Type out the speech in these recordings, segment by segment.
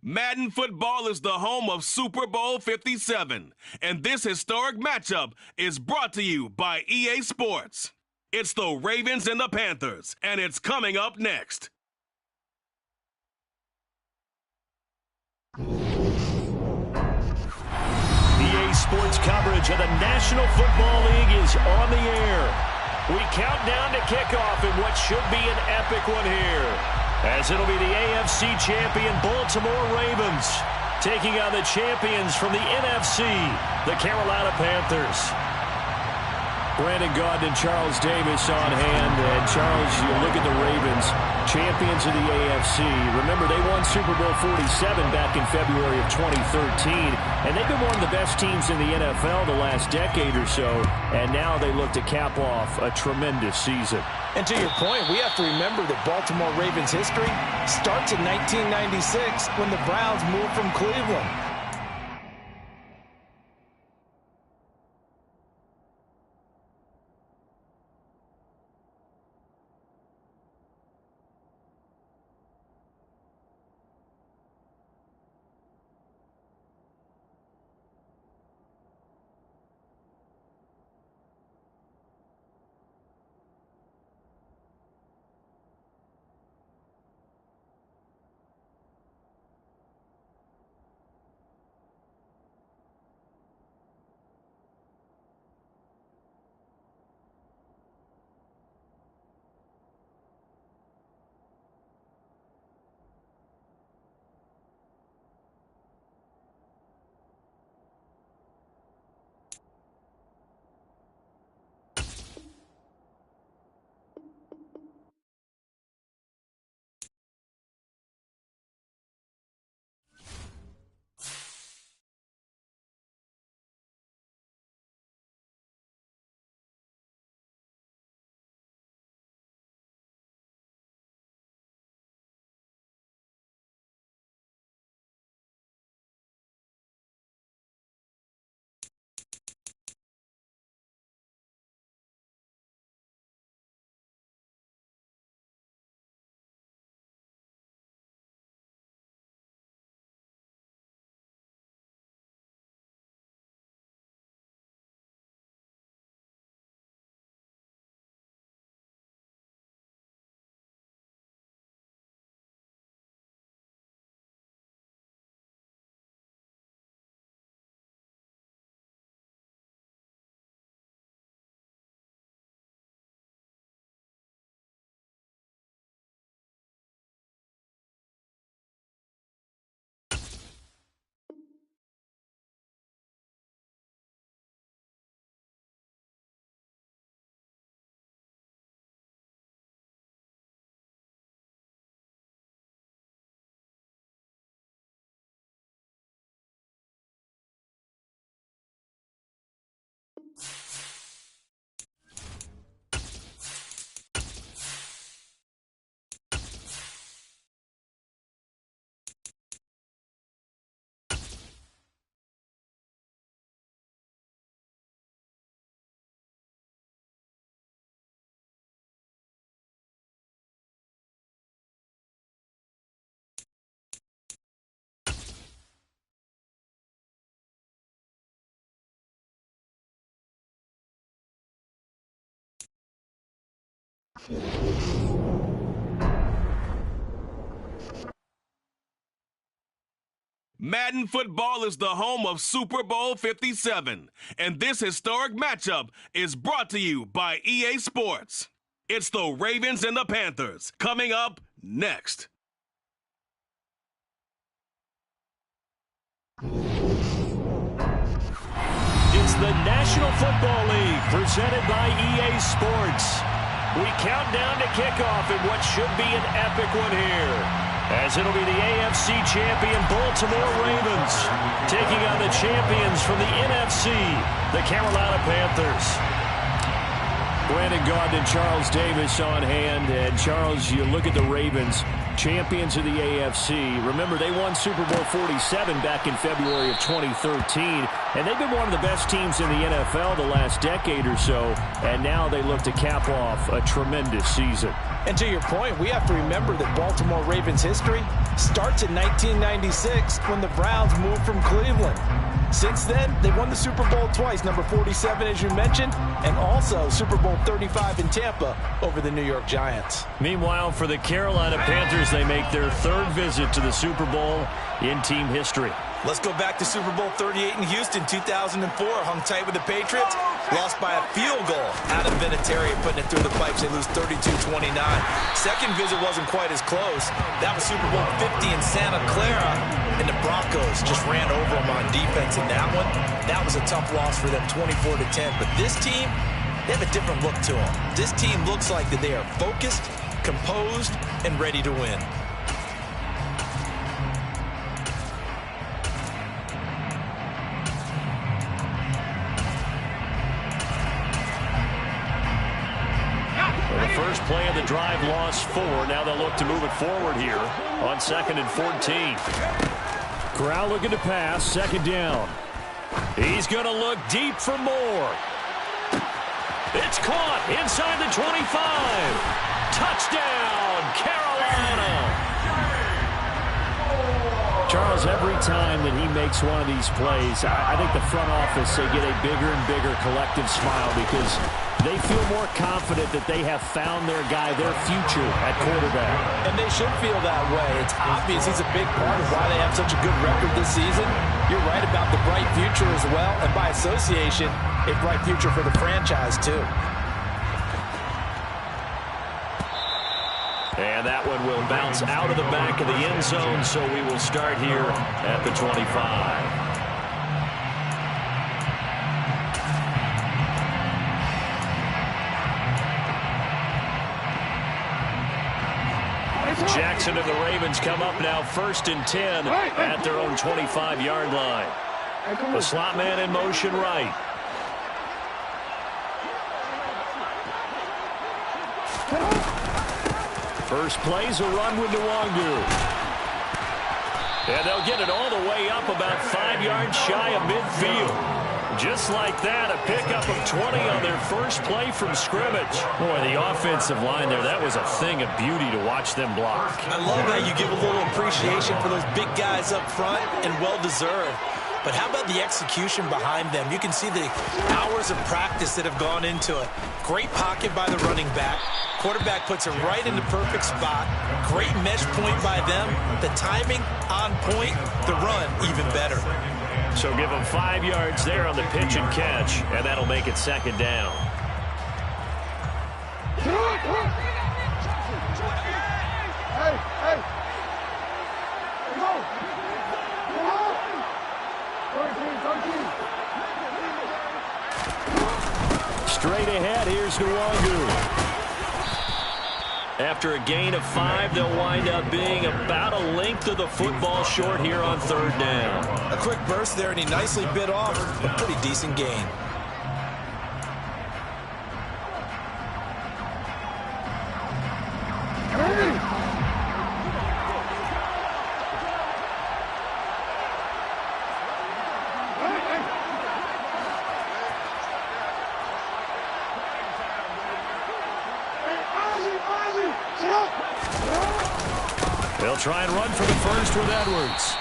Madden Football is the home of Super Bowl 57, and this historic matchup is brought to you by EA Sports. It's the Ravens and the Panthers, and it's coming up next. EA Sports coverage of the National Football League is on the air. We count down to kickoff in what should be an epic one here, as it'll be the AFC champion Baltimore Ravens taking on the champions from the NFC, the Carolina Panthers. Brandon Gaudin and Charles Davis on hand. And Charles, you look at the Ravens, champions of the AFC. Remember, they won Super Bowl 47 back in February of 2013. And they've been one of the best teams in the NFL the last decade or so. And now they look to cap off a tremendous season. And to your point, we have to remember that Baltimore Ravens history starts in 1996 when the Browns moved from Cleveland. Madden Football is the home of Super Bowl 57, and this historic matchup is brought to you by EA Sports. It's the Ravens and the Panthers, coming up next. It's the National Football League, presented by EA Sports. We count down to kickoff in what should be an epic one here, as it'll be the AFC champion Baltimore Ravens taking on the champions from the NFC, the Carolina Panthers. Brandon Gaudin and Charles Davis on hand. And Charles, you look at the Ravens, champions of the AFC. Remember, they won Super Bowl 47 back in February of 2013. And they've been one of the best teams in the NFL the last decade or so. And now they look to cap off a tremendous season. And to your point, we have to remember that Baltimore Ravens history starts in 1996 when the Browns moved from Cleveland. Since then, they won the Super Bowl twice, number 47, as you mentioned, and also Super Bowl 35 in Tampa over the New York Giants. Meanwhile, for the Carolina Panthers, they make their third visit to the Super Bowl in team history. Let's go back to Super Bowl 38 in Houston, 2004. Hung tight with the Patriots. Lost by a field goal. Adam Vinatieri putting it through the pipes. They lose 32-29. Second visit wasn't quite as close. That was Super Bowl 50 in Santa Clara. And the Broncos just ran over them on defense in that one. That was a tough loss for them, 24-10. But this team, they have a different look to them. This team looks like that they are focused, composed, and ready to win. First play of the drive, lost 4. Now they'll look to move it forward here on 2nd and 14. Corral looking to pass, 2nd down. He's going to look deep for more. It's caught inside the 25. Touchdown, Carolina. Charles, every time that he makes one of these plays, I think the front office, they get a bigger and bigger collective smile because they feel more confident that they have found their guy, their future at quarterback. And they should feel that way. It's obvious he's a big part of why they have such a good record this season. You're right about the bright future as well, and by association, a bright future for the franchise too. And that one will bounce out of the back of the end zone, so we will start here at the 25. Jackson and the Ravens come up now 1st and 10 at their own 25-yard line. The slot man in motion right. First play's a run with Nwangu. And they'll get it all the way up about 5 yards shy of midfield. Just like that, a pickup of 20 on their first play from scrimmage. Boy, the offensive line there, that was a thing of beauty to watch them block. I love that you give a little appreciation for those big guys up front, and well-deserved. But how about the execution behind them? You can see the hours of practice that have gone into it. Great pocket by the running back. Quarterback puts it right in the perfect spot. Great mesh point by them. The timing on point. The run even better. So give them 5 yards there on the pitch and catch, and that'll make it 2nd down. Straight ahead, here's Nwangu. After a gain of 5, they'll wind up being about a length of the football short here on 3rd down. A quick burst there, and he nicely bit off a pretty decent gain. They'll try and run for the first with Edwards.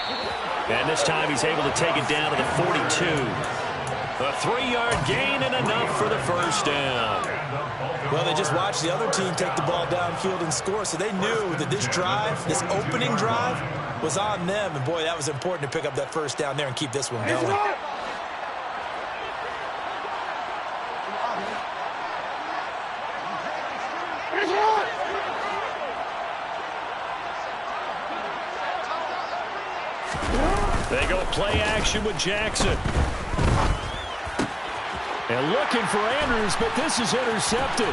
And this time he's able to take it down to the 42. A 3-yard gain and enough for the first down. Well, they just watched the other team take the ball downfield and score, so they knew that this drive, this opening drive, was on them. And, boy, that was important to pick up that first down there and keep this one going. They go play action with Jackson. And looking for Andrews, but this is intercepted.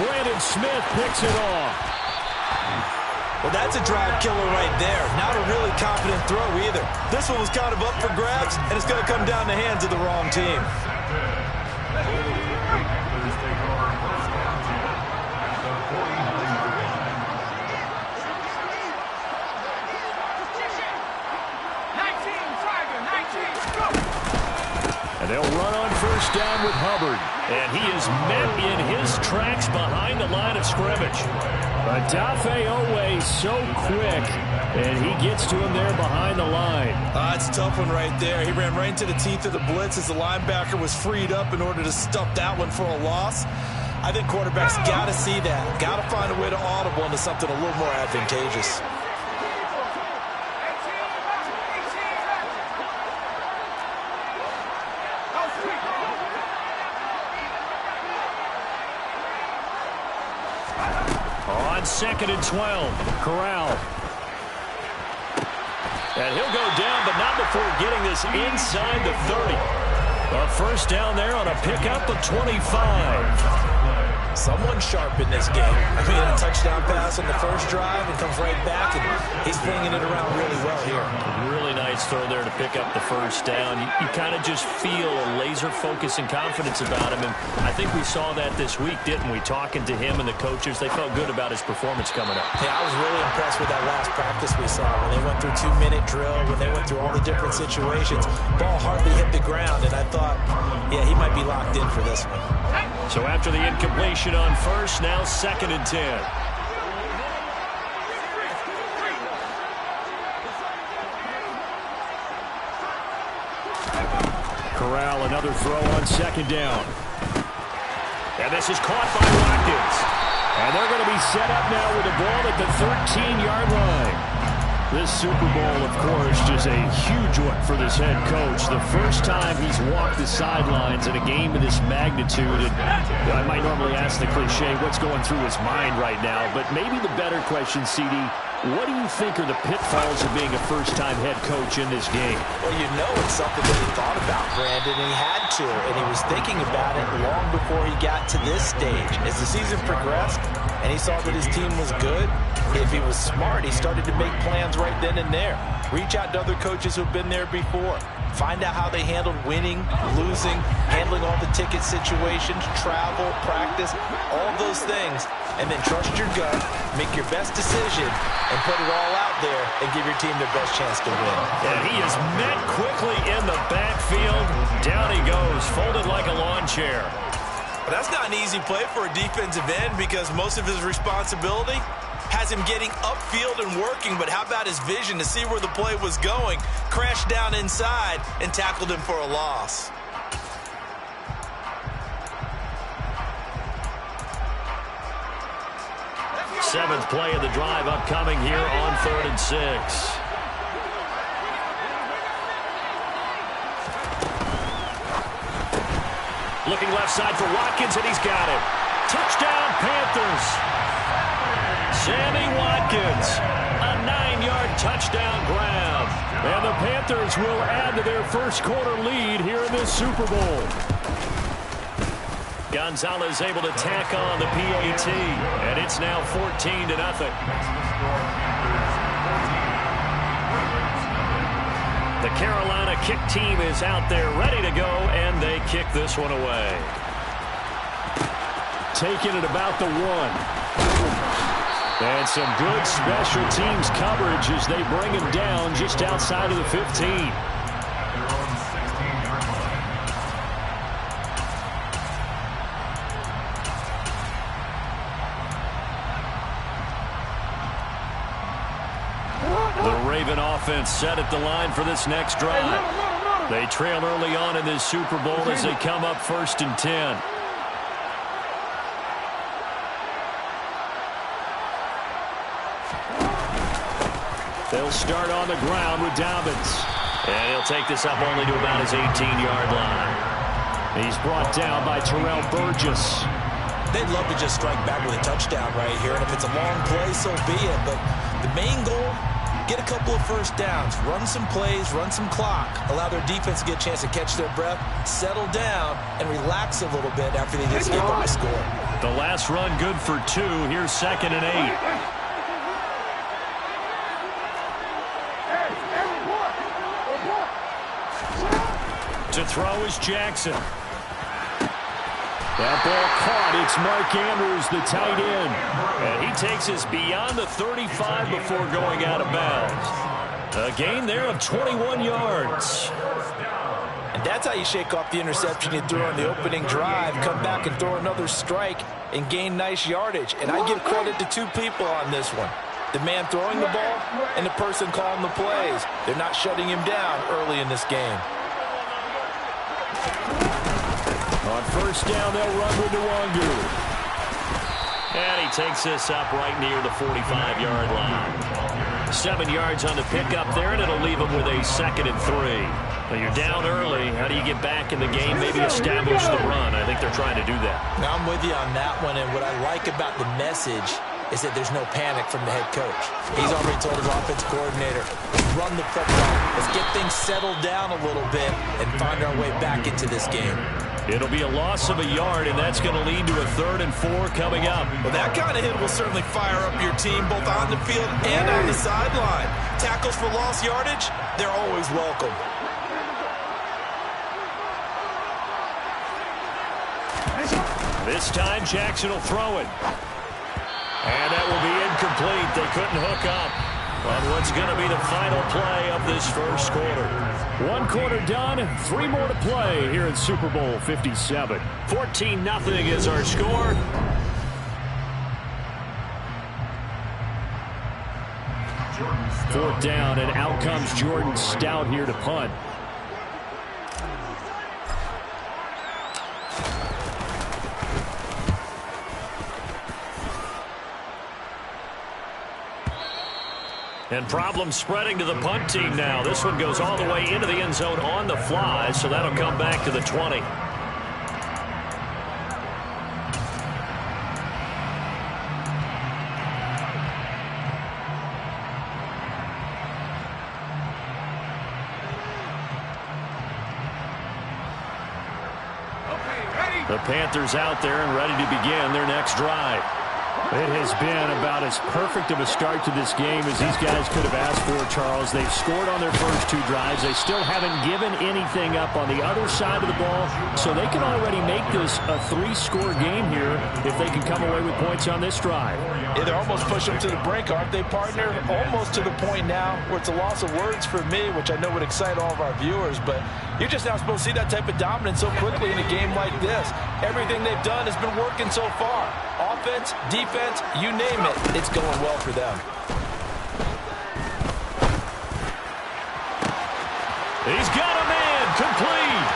Brandon Smith picks it off. Well, that's a drive killer right there. Not a really confident throw either. This one was kind of up for grabs, and it's going to come down the hands of the wrong team. And they'll run on first down with Hubbard. And he is met in his tracks behind the line of scrimmage. Odafe Oweh so quick, and he gets to him there behind the line. It's a tough one right there. He ran right into the teeth of the blitz as the linebacker was freed up in order to stuff that one for a loss. I think quarterbacks got to see that. Got to find a way to audible into something a little more advantageous. On 2nd and 12, Corral. And he'll go down, but not before getting this inside the 30. A first down there on a pickup of 25. Someone sharp in this game. I mean, a touchdown pass on the first drive and comes right back, and he's flinging it around really well here. Really nice throw there to pick up the first down. You kind of just feel a laser focus and confidence about him, and I think we saw that this week, didn't we? Talking to him and the coaches, they felt good about his performance coming up. Yeah, I was really impressed with that last practice we saw when they went through 2-minute drill, when they went through all the different situations. Ball hardly hit the ground, and I thought, yeah, he might be locked in for this one. So after the incompletion on first, now 2nd and 10. Corral, another throw on 2nd down. And this is caught by Watkins. And they're going to be set up now with the ball at the 13-yard line. This Super Bowl, of course, just a huge one for this head coach. The first time he's walked the sidelines in a game of this magnitude. And I might normally ask the cliche, what's going through his mind right now? But maybe the better question, CD, what do you think are the pitfalls of being a first-time head coach in this game? Well, you know it's something that he thought about, Brandon, and he had to. And he was thinking about it long before he got to this stage. As the season progressed and he saw that his team was good, if he was smart, he started to make plans right then and there. Reach out to other coaches who've been there before. Find out how they handled winning, losing, handling all the ticket situations, travel, practice, all those things. And then trust your gut, make your best decision, and put it all out there and give your team their best chance to win. And he is met quickly in the backfield. Down he goes, folded like a lawn chair. But that's not an easy play for a defensive end because most of his responsibility has him getting upfield and working, but how about his vision to see where the play was going, crashed down inside, and tackled him for a loss. Seventh play of the drive upcoming here on 3rd and 6. Looking left side for Watkins, and he's got it. Touchdown, Panthers. Sammy Watkins, a 9-yard touchdown grab. And the Panthers will add to their first quarter lead here in this Super Bowl. Gonzalez able to tack on the PAT, and it's now 14-0. The Carolina kick team is out there ready to go, and they kick this one away. Taking it about the 1. And some good special teams coverage as they bring him down just outside of the 15. The Raven offense set at the line for this next drive. They trail early on in this Super Bowl as they come up 1st and 10. They'll start on the ground with Dobbins. And he'll take this up only to about his 18-yard line. He's brought down by Terrell Burgess. They'd love to just strike back with a touchdown right here, and if it's a long play, so be it. But the main goal, get a couple of first downs, run some plays, run some clock, allow their defense to get a chance to catch their breath, settle down, and relax a little bit after they just gave up a score. The last run good for 2. Here's 2nd and 8. To throw is Jackson. That ball caught. It's Mark Andrews, the tight end. And he takes us beyond the 35 before going out of bounds. A gain there of 21 yards. And That's how you shake off the interception you threw on the opening drive, come back and throw another strike and gain nice yardage. And I give credit to two people on this one. The man throwing the ball and the person calling the plays. They're not shutting him down early in this game. On first down, they'll run with Nwangu. And he takes this up right near the 45-yard line. 7 yards on the pickup there, and it'll leave him with a 2nd and 3. Well, you're down early. How do you get back in the game, maybe establish the run? I think they're trying to do that. Now, I'm with you on that one, and what I like about the message is that there's no panic from the head coach. He's already told his offensive coordinator, run the football. Let's get things settled down a little bit and find our way back into this game. It'll be a loss of a yard, and that's going to lead to a 3rd and 4 coming up. Well, that kind of hit will certainly fire up your team both on the field and on the sideline. Tackles for lost yardage, they're always welcome. This time, Jackson will throw it. And that will be incomplete. They couldn't hook up on what's going to be the final play of this first quarter. 1 quarter done, 3 more to play here in Super Bowl 57. 14-0 is our score. Fourth down, and out comes Jordan Stout here to punt. And problems spreading to the punt team now. This one goes all the way into the end zone on the fly, so that'll come back to the 20. The Panthers out there and ready to begin their next drive. It has been about as perfect of a start to this game as these guys could have asked for, Charles. They've scored on their first 2 drives. They still haven't given anything up on the other side of the ball, so they can already make this a 3-score game here if they can come away with points on this drive. Yeah, they're almost pushing them to the brink, aren't they, partner? Almost to the point now where it's a loss of words for me, which I know would excite all of our viewers, but you're just not supposed to see that type of dominance so quickly in a game like this. Everything they've done has been working so far. Offense, defense, you name it, it's going well for them. He's got a man, complete.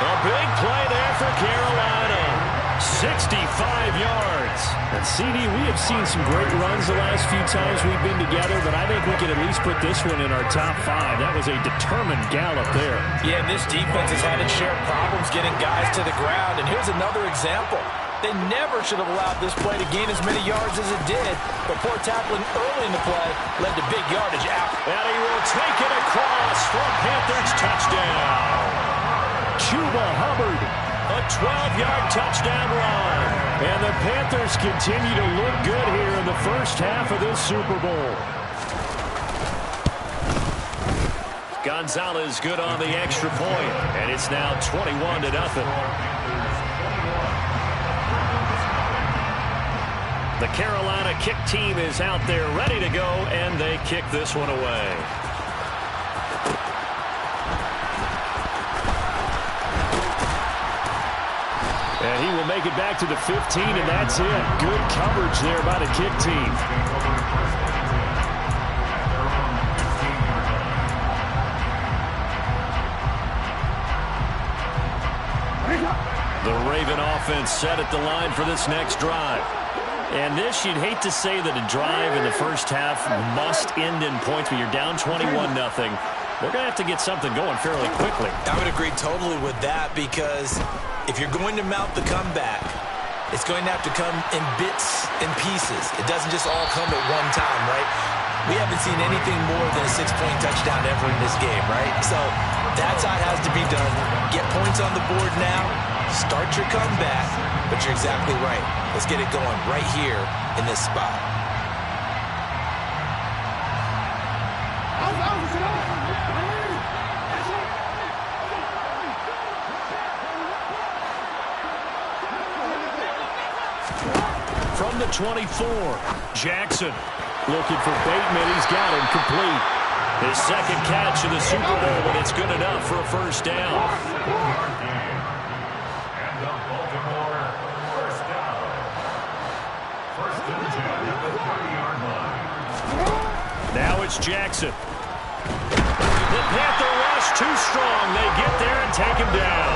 A big play there for Carolina. 65 yards. And CD, we have seen some great runs the last few times we've been together, but I think we can at least put this one in our top 5. That was a determined gallop there. Yeah, this defense has had its share of problems getting guys to the ground, and here's another example. They never should have allowed this play to gain as many yards as it did, but poor tackling early in the play led to big yardage out. And he will take it across for a Panthers touchdown. Chuba Hubbard. A 12-yard touchdown run. And the Panthers continue to look good here in the first half of this Super Bowl. Gonzalez good on the extra point, and it's now 21-0. The Carolina kick team is out there ready to go, and they kick this one away. And he will make it back to the 15, and that's it. Good coverage there by the kick team. The Raven offense set at the line for this next drive. And this, you'd hate to say that a drive in the first half must end in points, but you're down 21-0. They're going to have to get something going fairly quickly. I would agree totally with that, because if you're going to mount the comeback, it's going to have to come in bits and pieces. It doesn't just all come at one time, right? We haven't seen anything more than a 6-point touchdown ever in this game, right? So that's how it has to be done. Get points on the board now. Start your comeback. But you're exactly right. Let's get it going right here in this spot. From the 24, Jackson looking for Bateman. He's got him complete. His second catch in the Super Bowl, but it's good enough for a first down. Now it's Jackson. The Panther rush too strong. They get there and take him down.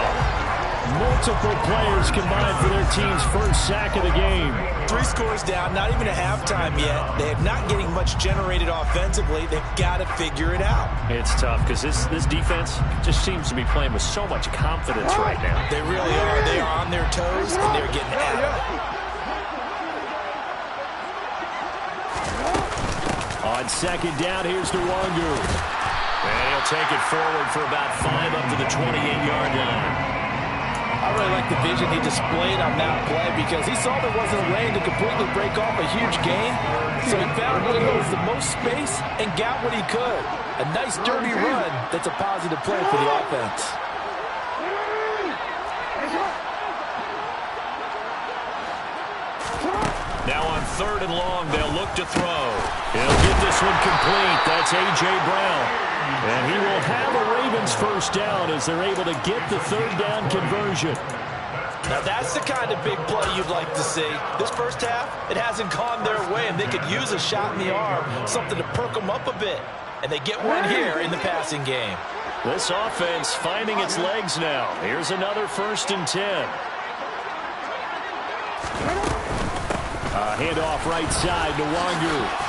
Multiple players combined for their team's first sack of the game. 3 scores down, not even a halftime yet. They're not getting much generated offensively. They've got to figure it out. It's tough because this defense just seems to be playing with so much confidence right now. They really are. They are on their toes, and they're getting at it. On second down, here's Nwangu. And he'll take it forward for about 5 up to the 28-yard line. I really like the vision he displayed on that play because he saw there wasn't a lane to completely break off a huge gain. So he found where there was the most space and got what he could. A nice dirty run that's a positive play for the offense. Now on 3rd and long, they'll look to throw. He'll get this one complete. That's A.J. Brown. And he will have a Ravens first down as they're able to get the 3rd down conversion. Now that's the kind of big play you'd like to see. This first half, it hasn't gone their way, and they could use a shot in the arm, something to perk them up a bit. And they get one here in the passing game. This offense finding its legs now. Here's another 1st and 10. A handoff right side to Nwangu.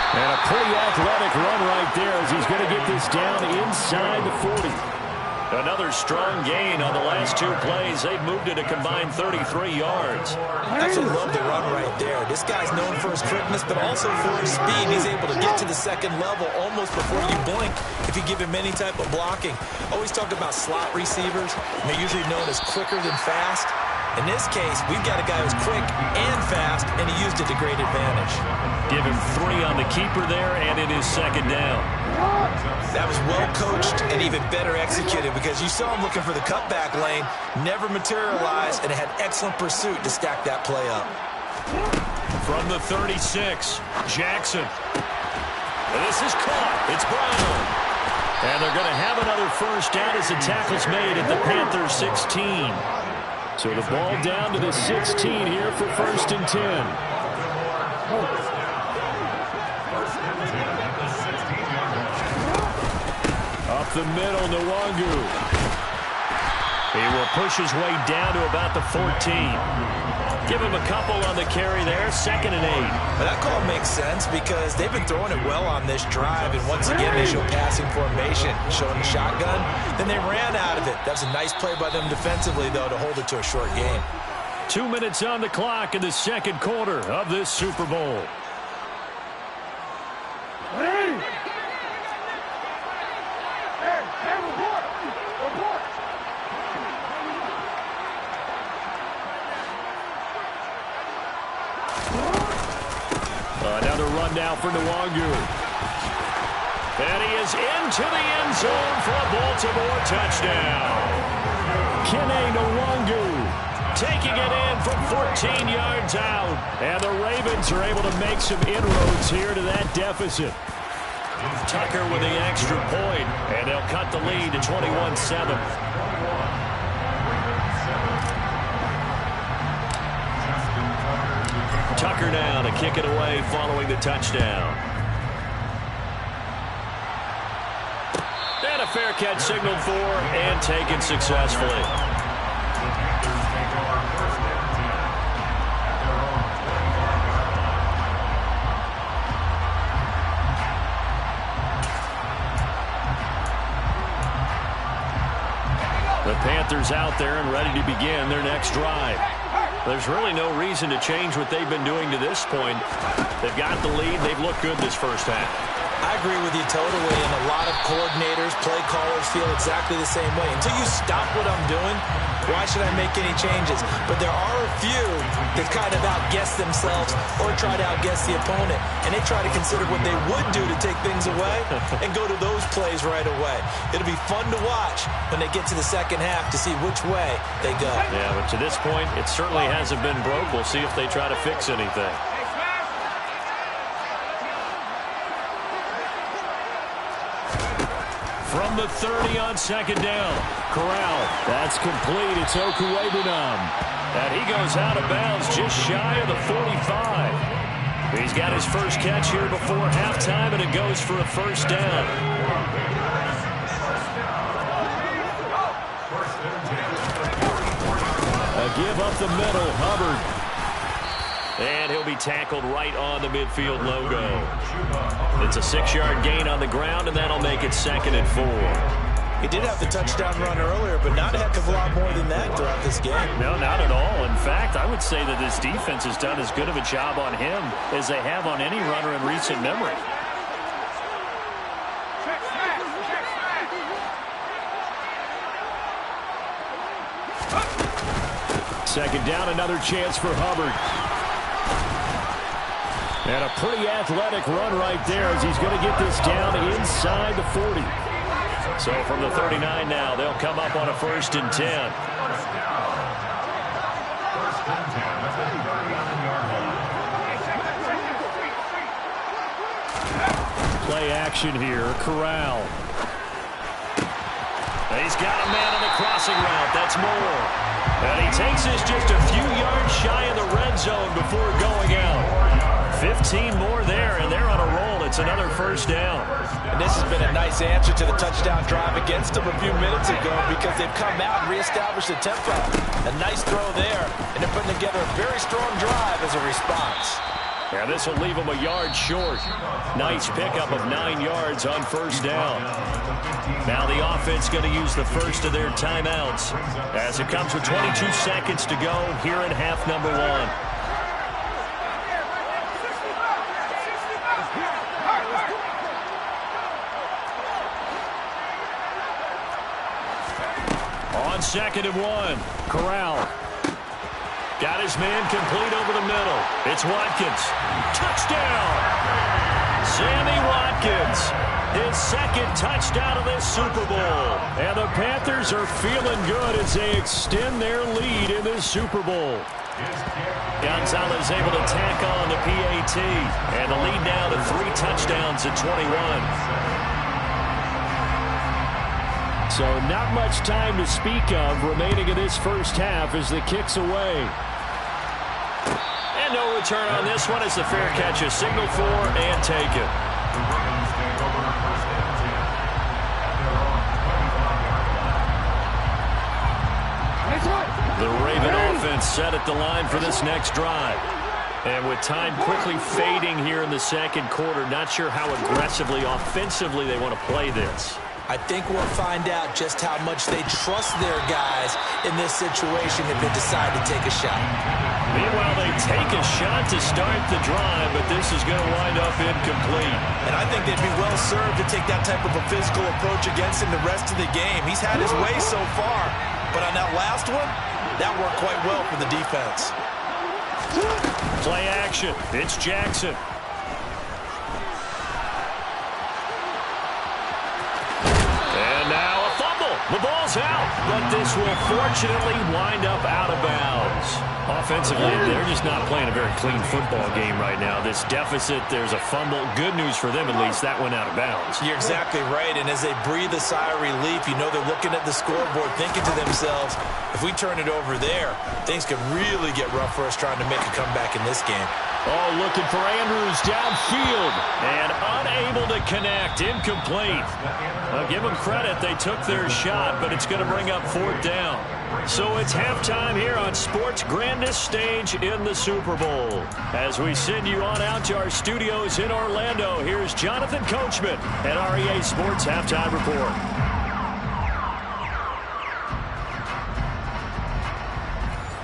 And a pretty athletic run right there as he's going to get this down inside the 40. Another strong gain on the last 2 plays. They've moved it a combined 33 yards. I actually love the run right there. This guy's known for his quickness, but also for his speed. He's able to get to the second level almost before you blink if you give him any type of blocking. Always talk about slot receivers. They're usually known as quicker than fast. In this case, we've got a guy who's quick and fast, and he used it to great advantage. Give him 3 on the keeper there, and it is 2nd down. That was well coached and even better executed because you saw him looking for the cutback lane, never materialized, and had excellent pursuit to stack that play up. From the 36, Jackson. This is caught. It's Brown. And they're going to have another first down as the tackle's made at the Panthers 16. So the ball down to the 16 here for 1st and 10. Up the middle, Nwangu. He will push his way down to about the 14. Give him a couple on the carry there, 2nd and 8. Well, that call makes sense because they've been throwing it well on this drive, and once again they show passing formation, showing the shotgun. Then they ran out of it. That was a nice play by them defensively, though, to hold it to a short game. 2 minutes on the clock in the 2nd quarter of this Super Bowl. Another run now for Nwangu. And he is into the end zone for a Baltimore touchdown. Kene Nwangu taking it in from 14 yards out. And the Ravens are able to make some inroads here to that deficit. Tucker with the extra point, and they'll cut the lead to 21-7. Tucker now to kick it away following the touchdown. And a fair catch signaled for and taken successfully. The Panthers out there and ready to begin their next drive. There's really no reason to change what they've been doing to this point. They've got the lead. They've looked good this first half. I agree with you totally, and a lot of coordinators, play callers feel exactly the same way. Until you stop what I'm doing, why should I make any changes? But there are a few that kind of outguess themselves or try to outguess the opponent, and they try to consider what they would do to take things away and go to those plays right away. It'll be fun to watch when they get to the second half to see which way they go. Yeah, but to this point, it certainly hasn't been broke. We'll see if they try to fix anything. from the 30 on second down. Corral, that's complete. It's Okuwebunam. And he goes out of bounds just shy of the 45. He's got his first catch here before halftime, and it goes for a first down. A give up the middle, Hubbard. And he'll be tackled right on the midfield logo. It's a 6-yard gain on the ground, and that'll make it 2nd and 4. He did have the touchdown run earlier, but not a heck of a lot more than that throughout this game. No, not at all. In fact, I would say that this defense has done as good of a job on him as they have on any runner in recent memory. Second down, another chance for Hubbard. And a pretty athletic run right there as he's going to get this down inside the 40. So from the 39 now, they'll come up on a 1st and 10. Play action here, Corral. He's got a man on the crossing route. That's Moore. And he takes this just a few yards shy of the red zone before going out. 15 more there, and they're on a roll. It's another first down. And this has been a nice answer to the touchdown drive against them a few minutes ago because they've come out and reestablished the tempo. A nice throw there, and they're putting together a very strong drive as a response. Yeah, this will leave them a yard short. Nice pickup of 9 yards on first down. Now the offense going to use the first of their timeouts as it comes with 22 seconds to go here in half number 1. On 2nd and 1, Corral. Got his man complete over the middle. It's Watkins. Touchdown! Sammy Watkins. His 2nd touchdown of this Super Bowl. And the Panthers are feeling good as they extend their lead in this Super Bowl. Gonzalez able to tack on the PAT. And the lead now to 3 touchdowns at 21. So not much time to speak of remaining in this first half as the kick's away. And no return on this one as the fair catch is signaled for and taken. The Raven offense set at the line for this next drive. And with time quickly fading here in the second quarter, not sure how aggressively, offensively they want to play this. I think we'll find out just how much they trust their guys in this situation if they decide to take a shot. Meanwhile, they take a shot to start the drive, but this is going to wind up incomplete. And I think they'd be well served to take that type of a physical approach against him the rest of the game. He's had his way so far, but on that last one, that worked quite well for the defense. Play action. It's Jackson. The ball's out, but this will fortunately wind up out of bounds. Offensively, they're just not playing a very clean football game right now. This deficit, there's a fumble. Good news for them, at least. That went out of bounds. You're exactly right, and as they breathe a sigh of relief, you know they're looking at the scoreboard, thinking to themselves, if we turn it over there, things could really get rough for us trying to make a comeback in this game. Oh, looking for Andrews downfield and unable to connect. Incomplete. Well, give them credit. They took their shot, but it's going to bring up 4th down. So it's halftime here on sports' grandest stage in the Super Bowl. As we send you on out to our studios in Orlando, here's Jonathan Coachman at REA Sports Halftime Report.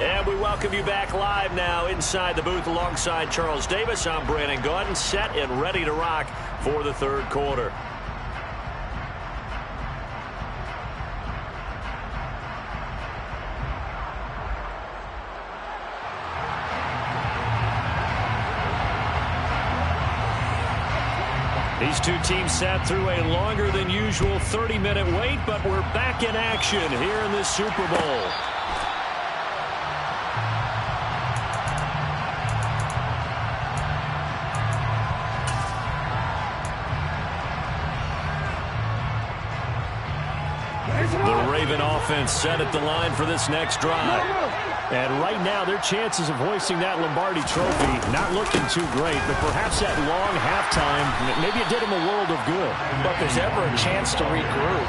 And we welcome you back live now inside the booth alongside Charles Davis. I'm Brandon Gaudin, set and ready to rock for the third quarter. These two teams sat through a longer than usual 30-minute wait, but we're back in action here in this Super Bowl. The Raven offense set at the line for this next drive. And right now, their chances of hoisting that Lombardi trophy not looking too great, but perhaps that long halftime, maybe it did them a world of good. But if there's ever a chance to regroup,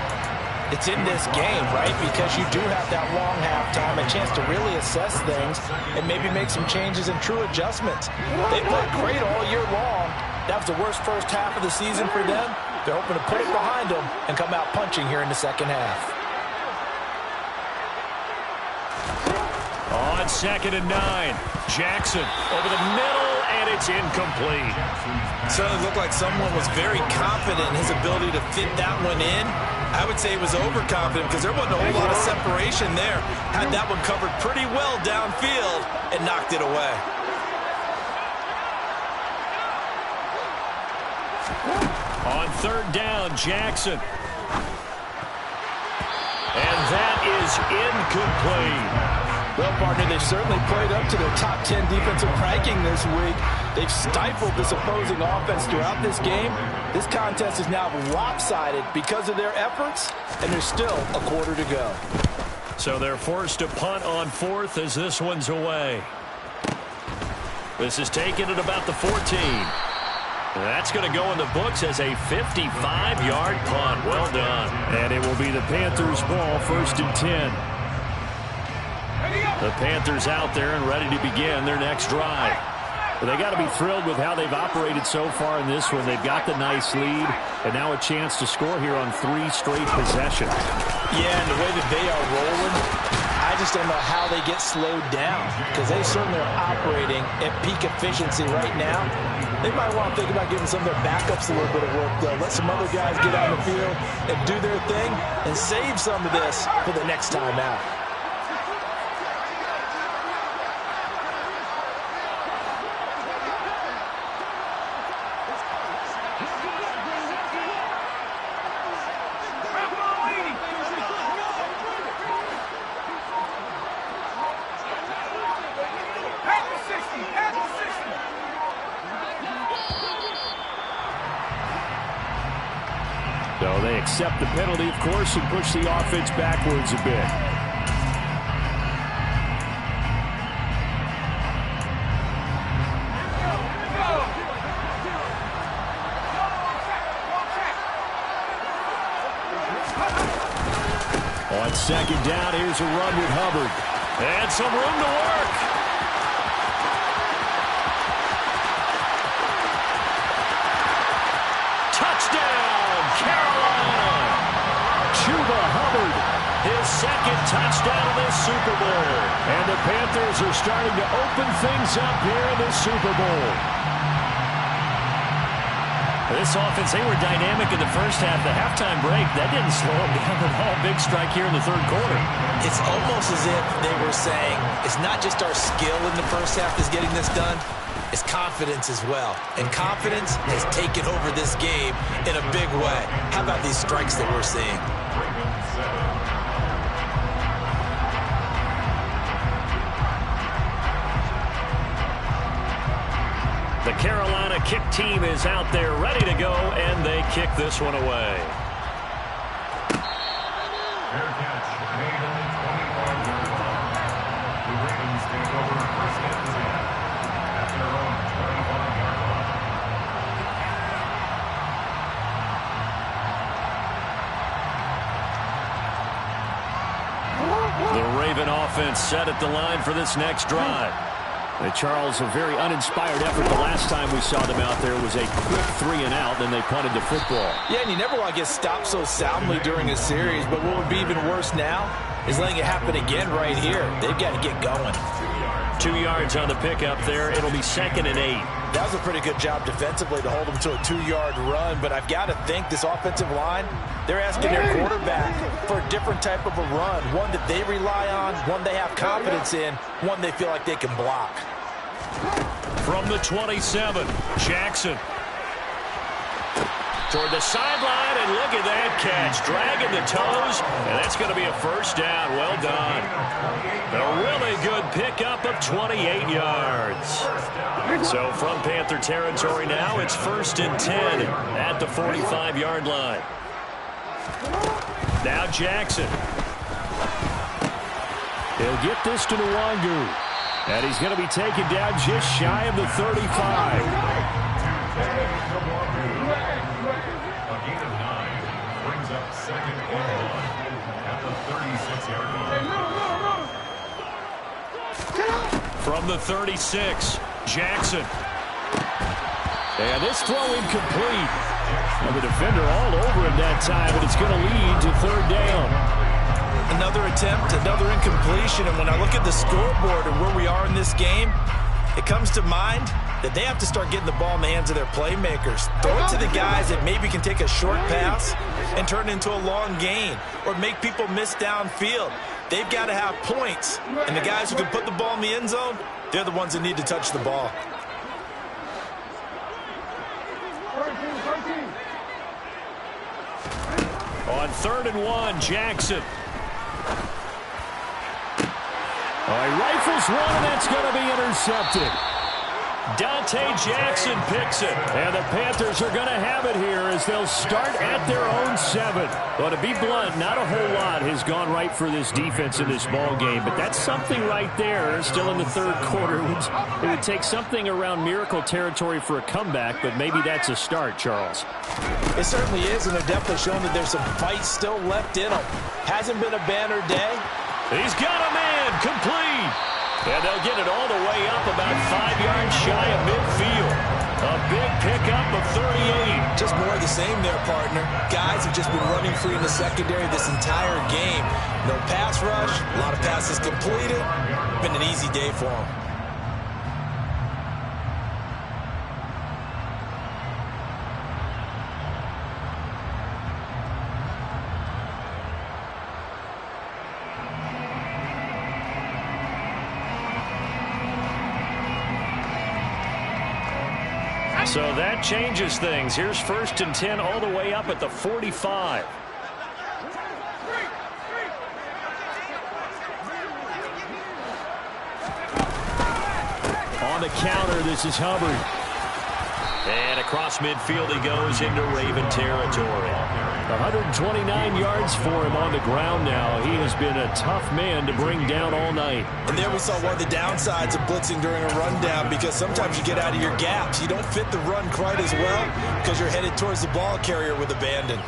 it's in this game, right? Because you do have that long halftime, a chance to really assess things and maybe make some changes and true adjustments. They played great all year long. That was the worst first half of the season for them. They're hoping to put it behind them and come out punching here in the second half. On 2nd and 9, Jackson over the middle, and it's incomplete. Certainly looked like someone was very confident in his ability to fit that one in. I would say he was overconfident because there wasn't a whole lot of separation there. Had that one covered pretty well downfield and knocked it away. On 3rd down, Jackson. And that is incomplete. Well, partner, they've certainly played up to their top 10 defensive ranking this week. They've stifled this opposing offense throughout this game. This contest is now lopsided because of their efforts, and there's still a quarter to go. So they're forced to punt on 4th as this one's away. This is taken at about the 14. That's going to go in the books as a 55-yard punt. Well done. And it will be the Panthers' ball, 1st and 10. The Panthers out there and ready to begin their next drive. But they got to be thrilled with how they've operated so far in this one. They've got the nice lead, and now a chance to score here on 3 straight possessions. Yeah, and the way that they are rolling, I just don't know how they get slowed down because they certainly are operating at peak efficiency right now. They might want to think about giving some of their backups a little bit of work, though. Let some other guys get on the field and do their thing and save some of this for the next time out. So they accept the penalty, of course, and push the offense backwards a bit. On 2nd down, here's a run with Hubbard. And some room to work. Chuba Hubbard, his 2nd touchdown of this Super Bowl. And the Panthers are starting to open things up here in this Super Bowl. This offense, they were dynamic in the first half. The halftime break, that didn't slow them down at all. Big strike here in the 3rd quarter. It's almost as if they were saying, it's not just our skill in the first half that's getting this done. It's confidence as well. And confidence has taken over this game in a big way. How about these strikes that we're seeing? The Carolina kick team is out there ready to go, and they kick this one away. Fair catch, made only 21 yards long. The Ravens take over 1st and 10 at their own 21-yard line. The Raven offense set at the line for this next drive. Charles, a very uninspired effort. The last time we saw them out there was a quick 3-and-out, then they punted the football. Yeah, and you never want to get stopped so soundly during a series, but what would be even worse now is letting it happen again right here. They've got to get going. 2 yards on the pickup there. It'll be 2nd and 8. That was a pretty good job defensively to hold them to a 2-yard run, but I've got to think this offensive line, they're asking their quarterback for a different type of a run, one that they rely on, one they have confidence in, one they feel like they can block. From the 27, Jackson. Toward the sideline, and look at that catch. Dragging the toes, and that's going to be a 1st down. Well done. A really good pickup of 28 yards. So from Panther territory now, it's 1st and 10 at the 45-yard line. Now Jackson. He'll get this to Nwangu. And he's going to be taken down just shy of the 35. A gain of 9 brings up 2nd and 1 at the 36-yard line. From the 36, Jackson. And this throw incomplete. And the defender all over him that time, but it's going to lead to 3rd down. Another attempt, another incompletion, and when I look at the scoreboard and where we are in this game, it comes to mind that they have to start getting the ball in the hands of their playmakers. Throw it to the guys that maybe can take a short pass and turn it into a long gain or make people miss downfield. They've got to have points, and the guys who can put the ball in the end zone, they're the ones that need to touch the ball. On 3rd and 1, Jackson. He rifles one, and that's going to be intercepted. Dante Jackson picks it. And the Panthers are going to have it here as they'll start at their own 7. Well, to be blunt, not a whole lot has gone right for this defense in this ball game, but that's something right there. Still in the 3rd quarter. It would take something around miracle territory for a comeback, but maybe that's a start, Charles. It certainly is, and they're definitely showing that there's some fight still left in them. Hasn't been a banner day. He's got a man, complete. And they'll get it all the way up about 5 yards shy of midfield. A big pickup of 38. Just more of the same there, partner. Guys have just been running free in the secondary this entire game. No pass rush, a lot of passes completed. Been an easy day for them. So that changes things. Here's 1st and 10 all the way up at the 45. On the counter, this is Hubbard. And across midfield he goes into Raven territory. 129 yards for him on the ground now. He has been a tough man to bring down all night. And there we saw one of the downsides of blitzing during a rundown, because sometimes you get out of your gaps. You don't fit the run quite as well because you're headed towards the ball carrier with abandon.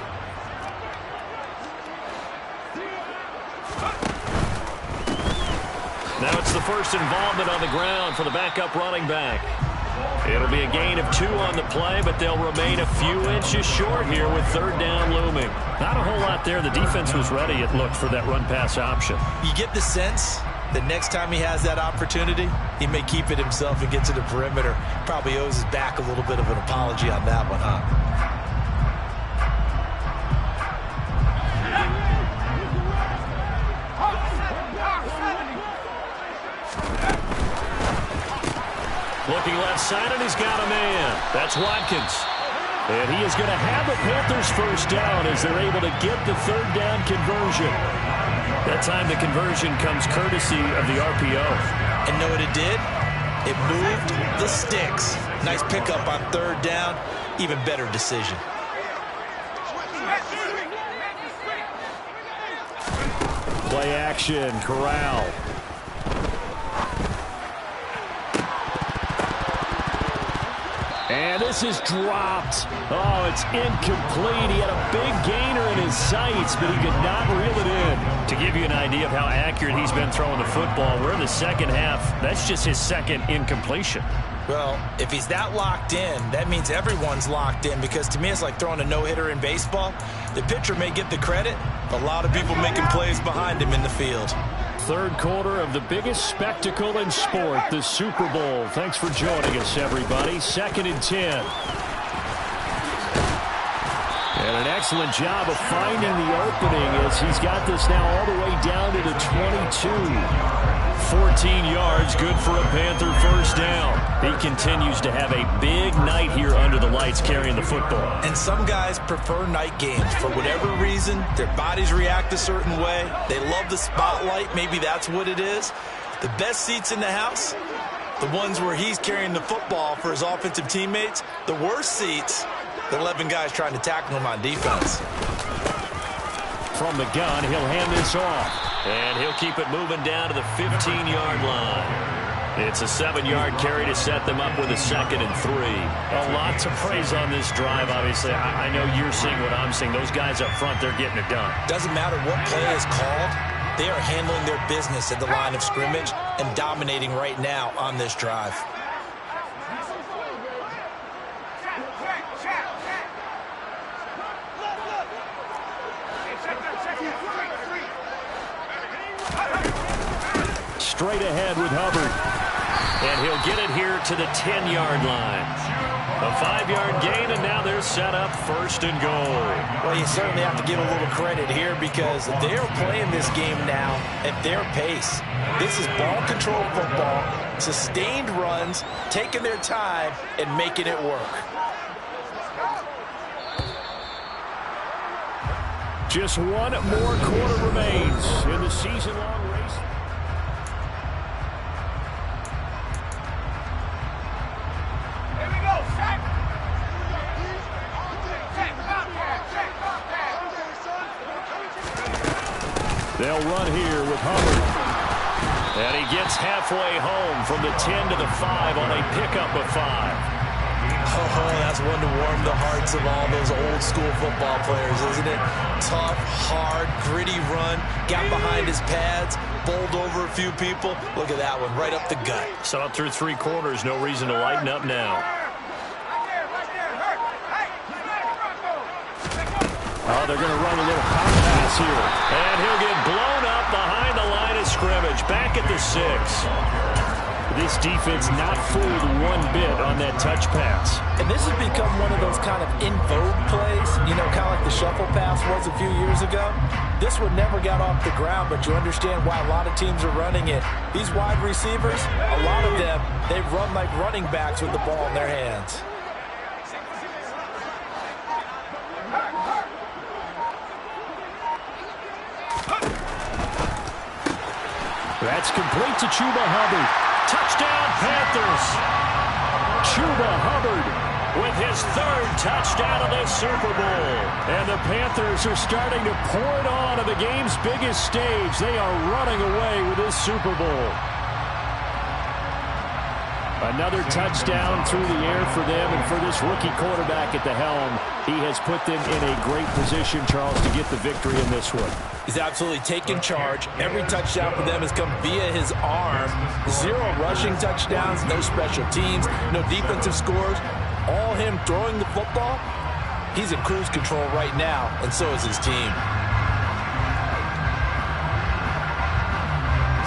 Now it's the first involvement on the ground for the backup running back. It'll be a gain of 2 on the play, but they'll remain a few inches short here with 3rd down looming. Not a whole lot there. The defense was ready, it looked, for that run-pass option. You get the sense that next time he has that opportunity, he may keep it himself and get to the perimeter. Probably owes his back a little bit of an apology on that one, huh? Looking left side, and he's got a man. That's Watkins. And he is going to have the Panthers 1st down as they're able to get the 3rd down conversion. That time the conversion comes courtesy of the RPO. And know what it did? It moved the sticks. Nice pickup on 3rd down. Even better decision. Play action, Corral. And this is dropped. Oh, it's incomplete. He had a big gainer in his sights, but he could not reel it in. To give you an idea of how accurate he's been throwing the football, we're in the 2nd half. That's just his 2nd incompletion. Well, if he's that locked in, that means everyone's locked in, because to me it's like throwing a no-hitter in baseball. The pitcher may get the credit, a lot of people making plays behind him in the field. 3rd quarter of the biggest spectacle in sport, the Super Bowl. Thanks for joining us, everybody. 2nd and 10. And an excellent job of finding the opening as he's got this now all the way down to the 22. 14 yards, good for a Panther 1st down. He continues to have a big night here under the lights carrying the football. And some guys prefer night games. For whatever reason, their bodies react a certain way. They love the spotlight. Maybe that's what it is. The best seats in the house, the ones where he's carrying the football for his offensive teammates. The worst seats, the 11 guys trying to tackle him on defense. From the gun, he'll hand this off. And he'll keep it moving down to the 15-yard line. It's a 7-yard carry to set them up with a 2nd and 3. A lot to praise on this drive, obviously. I know you're seeing what I'm seeing. Those guys up front, they're getting it done. Doesn't matter what play is called. They are handling their business at the line of scrimmage and dominating right now on this drive. Straight ahead with Hubbard. And he'll get it here to the 10-yard line. A 5-yard gain, and now they're set up 1st and goal. Well, you certainly have to give a little credit here because they're playing this game now at their pace. This is ball control football, sustained runs, taking their time, and making it work. Just one more quarter remains in the season-long race. They'll run here with Hubbard. And he gets halfway home from the 10 to the 5 on a pickup of 5. Oh, that's one to warm the hearts of all those old school football players, isn't it? Tough, hard, gritty run. Got behind his pads, bowled over a few people. Look at that one, right up the gut. So up through 3 quarters, no reason to lighten up now. Oh, they're going to run a little power pass here. And he'll get blown up behind the line of scrimmage. Back at the 6. This defense not fooled one bit on that touch pass. And this has become one of those kind of in vogue plays, you know, kind of like the shuffle pass was a few years ago. This one never got off the ground, but you understand why a lot of teams are running it. These wide receivers, a lot of them, they run like running backs with the ball in their hands. That's complete to Chuba Hubbard. Touchdown, Panthers. Chuba Hubbard with his 3rd touchdown of the Super Bowl. And the Panthers are starting to pour it on the game's biggest stage. They are running away with this Super Bowl. Another touchdown through the air for them, and for this rookie quarterback at the helm, he has put them in a great position, Charles, to get the victory in this one. He's absolutely taken charge. Every touchdown for them has come via his arm. 0 rushing touchdowns, no special teams, no defensive scores. All him throwing the football. He's in cruise control right now, and so is his team.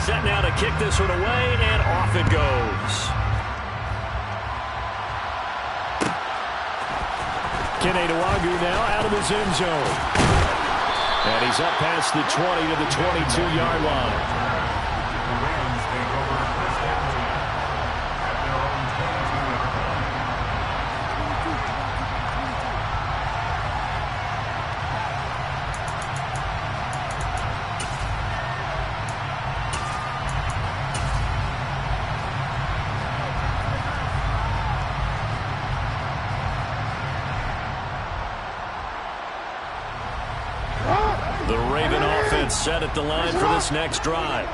Set now to kick this one away, and off it goes. Kene Nwangwu now out of his end zone. And he's up past the 20 to the 22-yard line. The Ravens take over 1st and 10 at their own 22-yard line. The Raven offense set at the line for this next drive.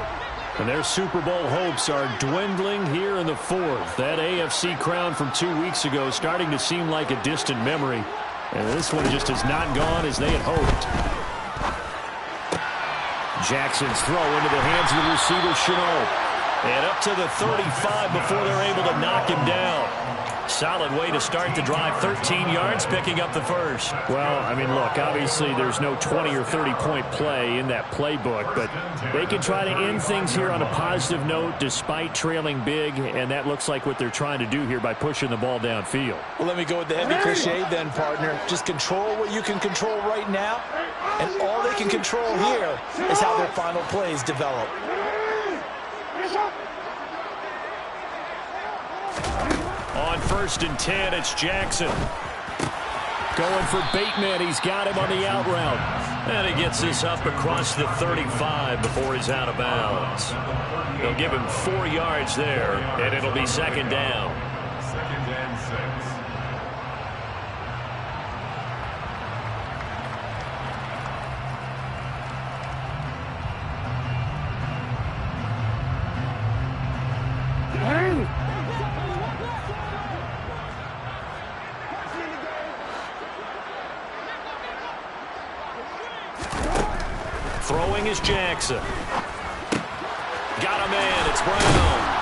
And their Super Bowl hopes are dwindling here in the 4th. That AFC crown from 2 weeks ago starting to seem like a distant memory. And this one just has not gone as they had hoped. Jackson's throw into the hands of the receiver, Shenault. And up to the 35 before they're able to knock him down. Solid way to start the drive. 13 yards, picking up the 1st. Well, I mean, look, obviously there's no 20 or 30-point play in that playbook, but they can try to end things here on a positive note despite trailing big, and that looks like what they're trying to do here by pushing the ball downfield. Well, let me go with the heavy cliche then, partner. Just control what you can control right now, and all they can control here is how their final plays develop. On 1st and 10, it's Jackson. Going for Bateman. He's got him on the out route. And he gets this up across the 35 before he's out of bounds. They'll give him 4 yards there, and it'll be 2nd down. 2nd and 6. Throwing is Jackson. Got a man. It's Brown.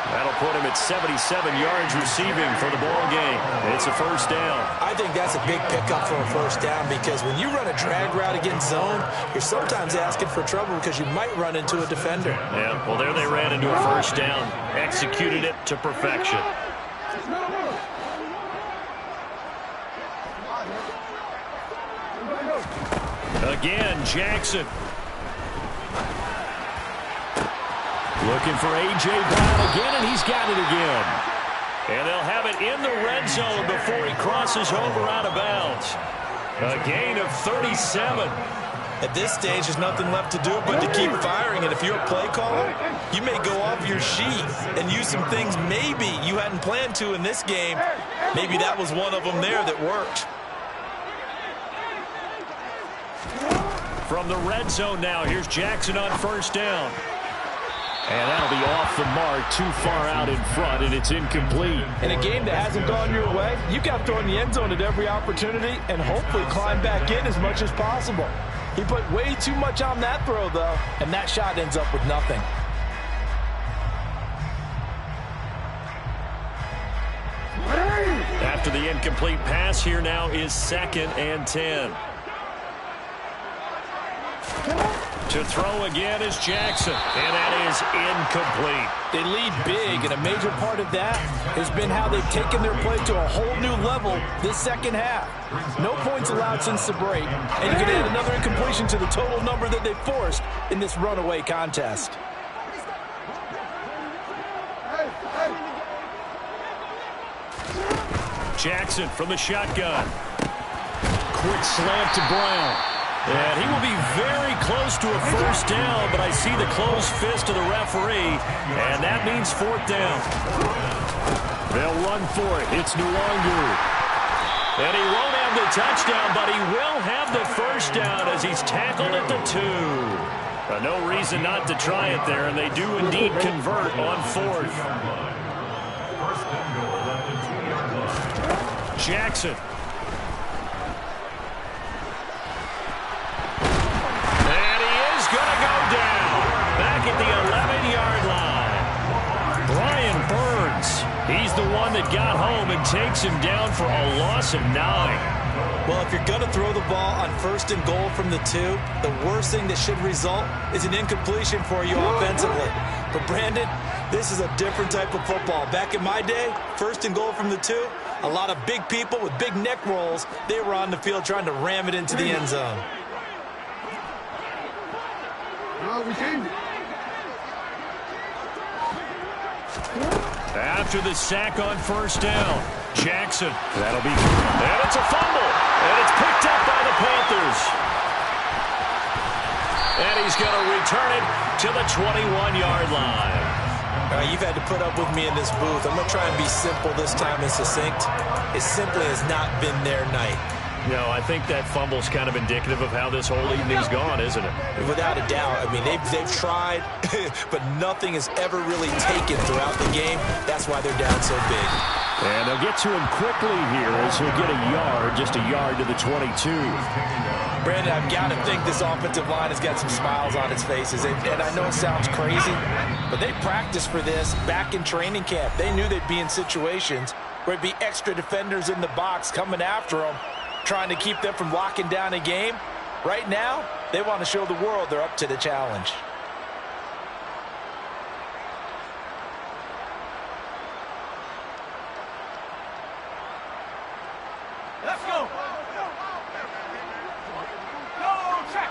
That'll put him at 77 yards receiving for the ball game. It's a first down. I think that's a big pickup for a first down because when you run a drag route against zone, you're sometimes asking for trouble because you might run into a defender. Yeah, well, there they ran into a first down. Executed it to perfection. Again, Jackson. Looking for A.J. Brown again, and he's got it again. And they'll have it in the red zone before he crosses over out of bounds. A gain of 37. At this stage, there's nothing left to do but to keep firing. And if you're a play caller, you may go off your sheet and use some things maybe you hadn't planned to in this game. Maybe that was one of them there that worked. From the red zone now, here's Jackson on first down. And that'll be off the mark, too far out in front, and it's incomplete. In a game that hasn't gone your way, you got to throw in the end zone at every opportunity and hopefully climb back in as much as possible. He put way too much on that throw, though, and that shot ends up with nothing. After the incomplete pass, here now is 2nd and 10. To throw again is Jackson, and that is incomplete. They lead big, and a major part of that has been how they've taken their play to a whole new level this second half. No points allowed since the break, and you can add another incompletion to the total number that they forced in this runaway contest. Jackson from the shotgun. Quick slant to Brown. And he will be very close to a first down, but I see the closed fist of the referee, and that means 4th down. They'll run for it. It's Nwangwu. And he won't have the touchdown, but he will have the first down as he's tackled at the 2. No reason not to try it there, and they do indeed convert on 4th. Jackson. At the 11-yard line. Brian Burns, he's the one that got home and takes him down for a loss of 9. Well, if you're going to throw the ball on 1st and goal from the 2, the worst thing that should result is an incompletion for you offensively. But Brandon, this is a different type of football. Back in my day, 1st and goal from the 2, a lot of big people with big neck rolls, they were on the field trying to ram it into the end zone. After the sack on first down, Jackson. That'll be, and it's a fumble, and it's picked up by the Panthers. And he's going to return it to the 21-yard line. All right, you've had to put up with me in this booth. I'm going to try and be simple this time and succinct. It simply has not been their night. No, I think that fumble's kind of indicative of how this whole evening's gone, isn't it? Without a doubt. I mean, they've tried, but nothing has ever really taken throughout the game. That's why they're down so big. And they'll get to him quickly here as he'll get a yard, just a yard to the 22. Brandon, I've got to think this offensive line has got some smiles on its faces. And I know it sounds crazy, but they practiced for this back in training camp. They knew they'd be in situations where it'd be extra defenders in the box coming after them, trying to keep them from locking down a game. Right now, they want to show the world they're up to the challenge. Let's go. Go check.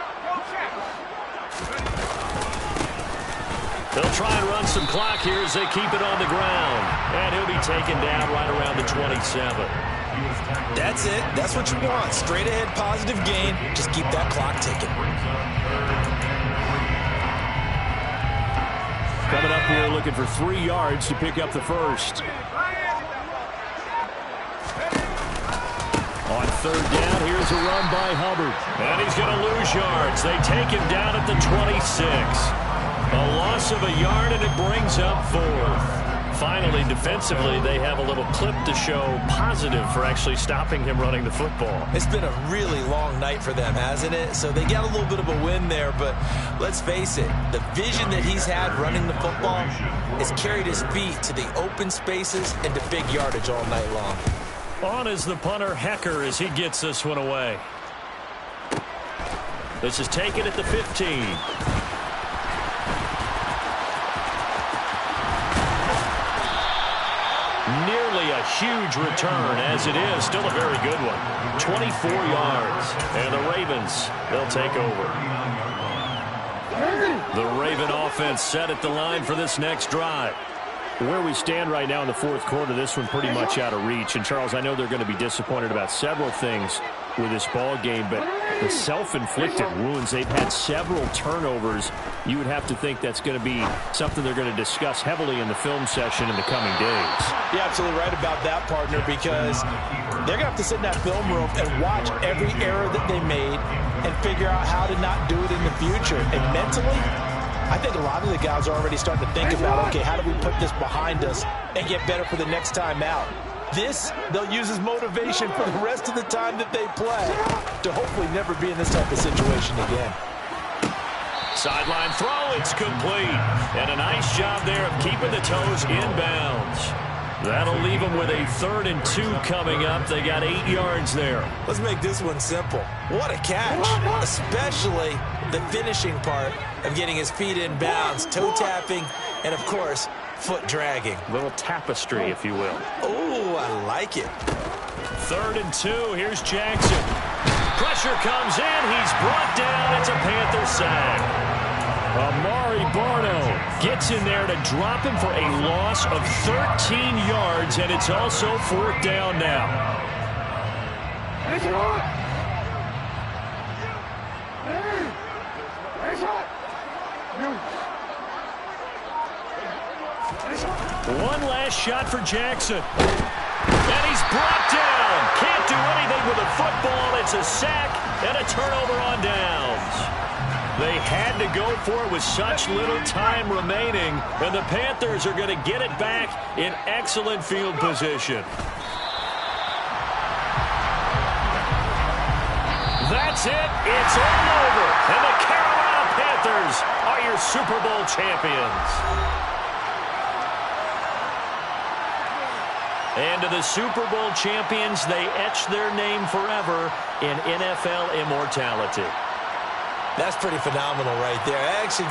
They'll try and run some clock here as they keep it on the ground. And he'll be taken down right around the 27. That's it. That's what you want. Straight ahead positive gain. Just keep that clock ticking. Coming up here looking for 3 yards to pick up the first. On third down, here's a run by Hubbard. And he's going to lose yards. They take him down at the 26. A loss of a yard, and it brings up 4th. finally, defensively, they have a little clip to show positive for actually stopping him running the football. It's been a really long night for them, hasn't it? So they got a little bit of a win there, but let's face it, the vision that he's had running the football has carried his feet to the open spaces and to big yardage all night long. On is the punter, Hecker, as he gets this one away. This is taken at the 15. Nearly a huge return, as it is. Still a very good one. 24 yards. And the Ravens, they'll take over. The Raven offense set at the line for this next drive. Where we stand right now in the fourth quarter, this one pretty much out of reach. And, Charles, I know they're going to be disappointed about several things with this ball game, but the self-inflicted wounds, they've had several turnovers. You would have to think that's going to be something they're going to discuss heavily in the film session in the coming days. You're absolutely right about that, partner, because they're going to have to sit in that film room and watch every error that they made and figure out how to not do it in the future. And mentally, I think a lot of the guys are already starting to think about, okay, how do we put this behind us and get better for the next time out? This, they'll use as motivation for the rest of the time that they play to hopefully never be in this type of situation again. Sideline throw, it's complete. And a nice job there of keeping the toes in bounds. That'll leave them with a 3rd and 2 coming up. They got 8 yards there. Let's make this one simple. What a catch, especially the finishing part of getting his feet in bounds, toe tapping, and of course, foot dragging. Little tapestry, if you will. Oh, I like it. 3rd and 2, here's Jackson. Pressure comes in, he's brought down. It's a Panther sack. Amari Barno gets in there to drop him for a loss of 13 yards, and it's also 4th down now. One last shot for Jackson. And he's brought down. Can't do anything with the football. It's a sack and a turnover on downs. They had to go for it with such little time remaining, and the Panthers are going to get it back in excellent field position. That's it. It's all over. And the Carolina Panthers are your Super Bowl champions. And to the Super Bowl champions, they etch their name forever in NFL immortality. That's pretty phenomenal right there. I actually